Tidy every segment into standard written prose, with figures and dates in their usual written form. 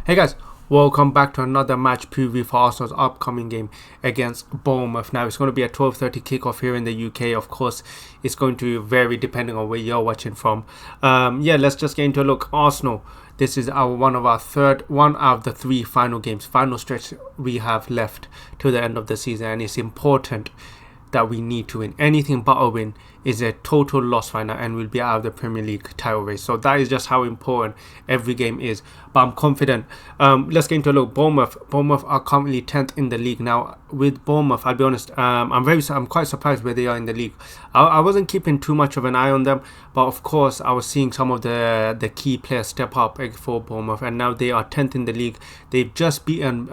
Hey guys, welcome back to another match preview for Arsenal's upcoming game against Bournemouth. Now it's going to be a 12:30 kickoff here in the UK. Of course, it's going to vary depending on where you're watching from. Let's just get into a look. Arsenal. This is one of the three final games, final stretch we have left to the end of the season, and it's important that we need to win. Anything but a win is a total loss right now and we'll be out of the Premier League title race. So that is just how important every game is. But I'm confident. Let's get into a look. Bournemouth are currently 10th in the league. Now, with Bournemouth, I'll be honest, I'm quite surprised where they are in the league. I wasn't keeping too much of an eye on them, but of course, I was seeing some of the key players step up for Bournemouth, and now they are 10th in the league. They've just beaten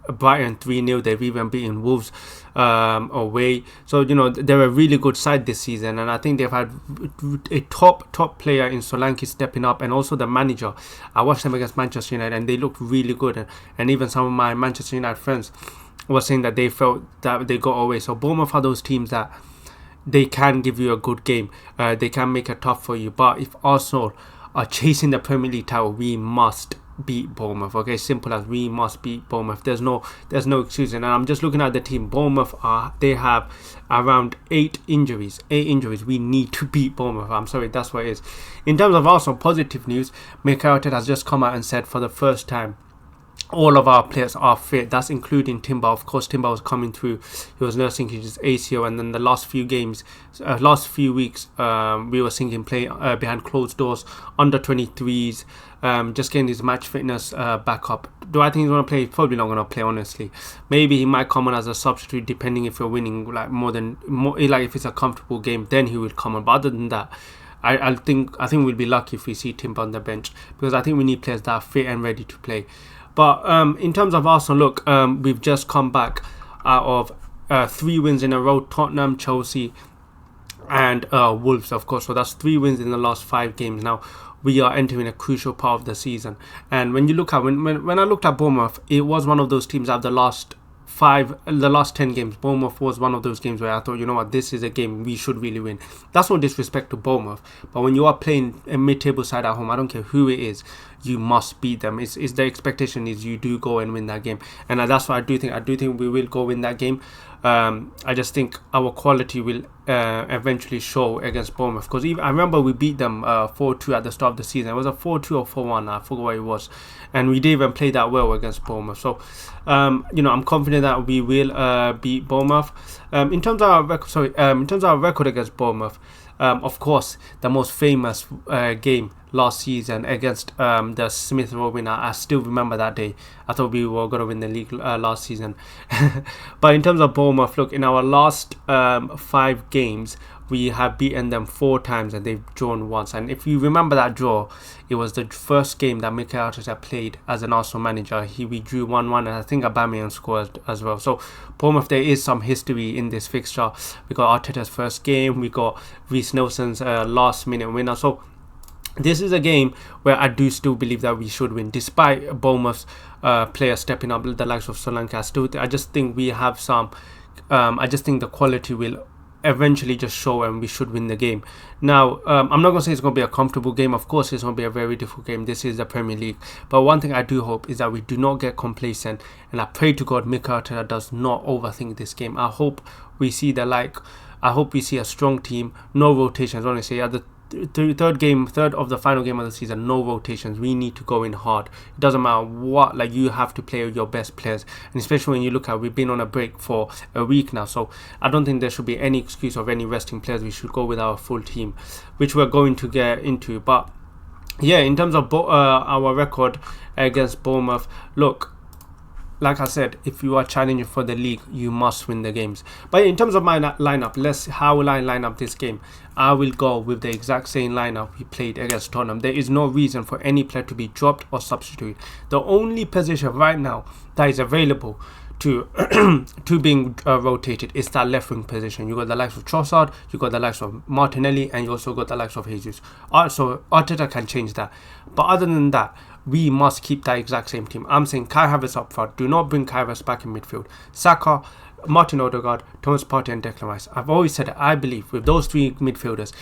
Brighton 3-0. They've even beaten Wolves away. So, they're a really good side this season, and I think they've had a top player in Solanke stepping up, and also the manager. I watched them against Manchester United and they looked really good, and even some of my Manchester United friends were saying that they felt that they got away. So Bournemouth are those teams that they can give you a good game. They can make it tough for you, but if Arsenal are chasing the Premier League title, we must beat Bournemouth. Okay, simple as we must beat Bournemouth. There's no excuse. And I'm just looking at the team. Bournemouth they have around 8 injuries. We need to beat Bournemouth. I'm sorry, that's what it is. In terms of Arsenal, positive news, Mikel Arteta has just come out and said for the first time all of our players are fit. That's including Timber. Of course, Timber was coming through. He was nursing his ACL, and then the last few weeks, we were seeing him play behind closed doors, under 23s, just getting his match fitness back up. Do I think he's going to play? Probably not going to play, honestly. Maybe he might come on as a substitute, depending if you're winning if it's a comfortable game, then he will come on. But other than that, I think we'll be lucky if we see Timber on the bench, because I think we need players that are fit and ready to play. But in terms of Arsenal, look, we've just come back out of 3 wins in a row: Tottenham, Chelsea, and Wolves, of course. So that's 3 wins in the last 5 games. Now we are entering a crucial part of the season. And when you look at when I looked at Bournemouth, it was one of those teams out of the last 10 games. Bournemouth was one of those games where I thought, you know what, this is a game we should really win. That's no disrespect to Bournemouth, but when you are playing a mid-table side at home, I don't care who it is, you must beat them. It's the expectation is you do go and win that game, and that's what I do think. I do think we will go win that game. I just think our quality will eventually show against Bournemouth, because I remember we beat them 4-2 at the start of the season. It was a 4-2 or 4-1, I forgot what it was, and we didn't even play that well against Bournemouth. So I'm confident that we will beat Bournemouth. In terms of our record against Bournemouth, of course, the most famous game last season against the Smith Rowe winner. I still remember that day. I thought we were going to win the league last season. But in terms of Bournemouth, look, in our last 5 games, we have beaten them 4 times and they've drawn once. And if you remember that draw, it was the first game that Mikel Arteta played as an Arsenal manager. We drew 1-1, and I think Aubameyang scored as well. So Bournemouth, there is some history in this fixture. We got Arteta's first game. We got Reece Nelson's last minute winner. So this is a game where I do still believe that we should win, despite Bournemouth's players stepping up, the likes of Solanke. I just think we have some. I just think the quality will eventually just show, and we should win the game. Now, I'm not going to say it's going to be a comfortable game. Of course, it's going to be a very difficult game. This is the Premier League. But one thing I do hope is that we do not get complacent, and I pray to God Mikel Arteta does not overthink this game. I hope we see a strong team, no rotations. Honestly, at the third of the final game of the season, no rotations. We need to go in hard. It doesn't matter what, you have to play with your best players, and especially when you look at, we've been on a break for a week now, so I don't think there should be any excuse of any resting players. We should go with our full team, which we're going to get into. But yeah, in terms of our record against Bournemouth, look, like I said, if you are challenging for the league, you must win the games. But in terms of my lineup, how will I line up this game? I will go with the exact same lineup we played against Tottenham. There is no reason for any player to be dropped or substituted. The only position right now that is available to being rotated is that left wing position. You got the likes of Trossard, you got the likes of Martinelli, and you also got the likes of Jesus. So Arteta can change that. But other than that, we must keep that exact same team. I'm saying Kai Havertz up front. Do not bring Kai Havertz back in midfield. Saka, Martin Odegaard, Thomas Partey, and Declan Rice. I've always said that I believe with those 3 midfielders,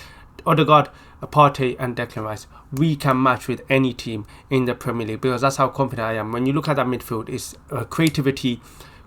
Odegaard, Partey and Declan Rice, we can match with any team in the Premier League, because that's how confident I am. When you look at that midfield, it's creativity,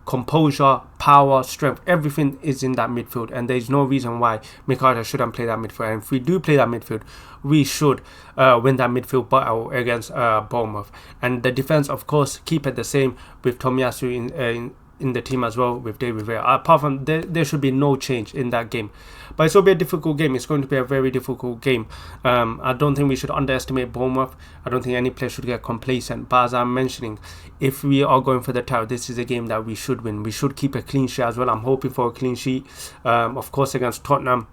composure, power, strength, everything is in that midfield, and there's no reason why Mikata shouldn't play that midfield. And if we do play that midfield, we should win that midfield battle against Bournemouth. And the defense, of course, keep it the same with Tomiyasu in the team as well, with David Villa. Apart from there should be no change in that game. But it's going to be a difficult game. It's going to be a very difficult game. I don't think we should underestimate Bournemouth. I don't think any player should get complacent. But as I'm mentioning, if we are going for the title, this is a game that we should win. We should keep a clean sheet as well. I'm hoping for a clean sheet. Of course, against Tottenham,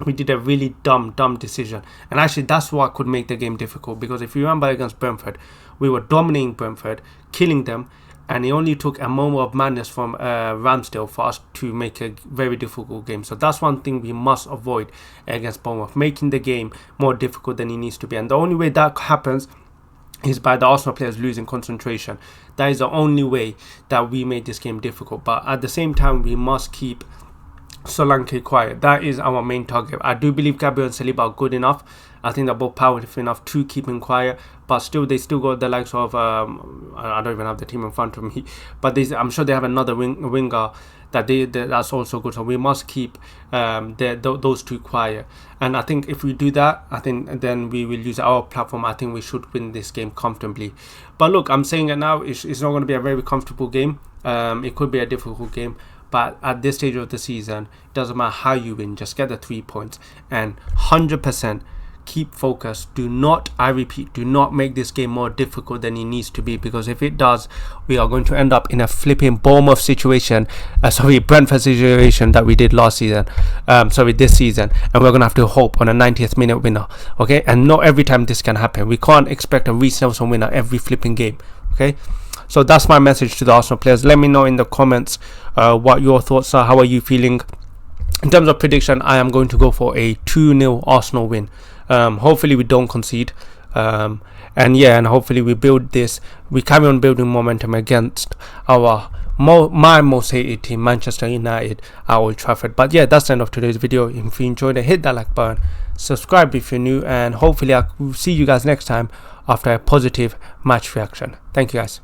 we did a really dumb decision. And actually, that's what could make the game difficult. Because if you remember against Brentford, we were dominating Brentford, killing them. And it only took a moment of madness from Ramsdale for us to make a very difficult game. So that's one thing we must avoid against Bournemouth, making the game more difficult than it needs to be. And the only way that happens is by the Arsenal players losing concentration. That is the only way that we made this game difficult. But at the same time, we must keep Solanke quiet. That is our main target. I do believe Gabriel and Saliba are good enough. I think they're both powerful enough to keep him quiet, but still they still got the likes of I don't even have the team in front of me, but I'm sure they have another winger that's also good. So we must keep those two quiet. And I think if we do that, I think then we will use our platform. I think we should win this game comfortably. But look, I'm saying it now, it's not going to be a very comfortable game. It could be a difficult game. But at this stage of the season, it doesn't matter how you win, just get the 3 points and 100% keep focused. Do not, I repeat, do not make this game more difficult than it needs to be, because if it does, we are going to end up in a flipping Bournemouth situation, Brentford situation that we did last season, this season, and we're going to have to hope on a 90th minute winner, okay? And not every time this can happen. We can't expect a Reece Nelson winner every flipping game, okay? So that's my message to the Arsenal players. Let me know in the comments what your thoughts are. How are you feeling? In terms of prediction, I am going to go for a 2-0 Arsenal win. Hopefully we don't concede. And hopefully we carry on building momentum against my most hated team, Manchester United, at Old Trafford. But yeah, that's the end of today's video. If you enjoyed it, hit that like button, subscribe if you're new, and hopefully I'll see you guys next time after a positive match reaction. Thank you guys.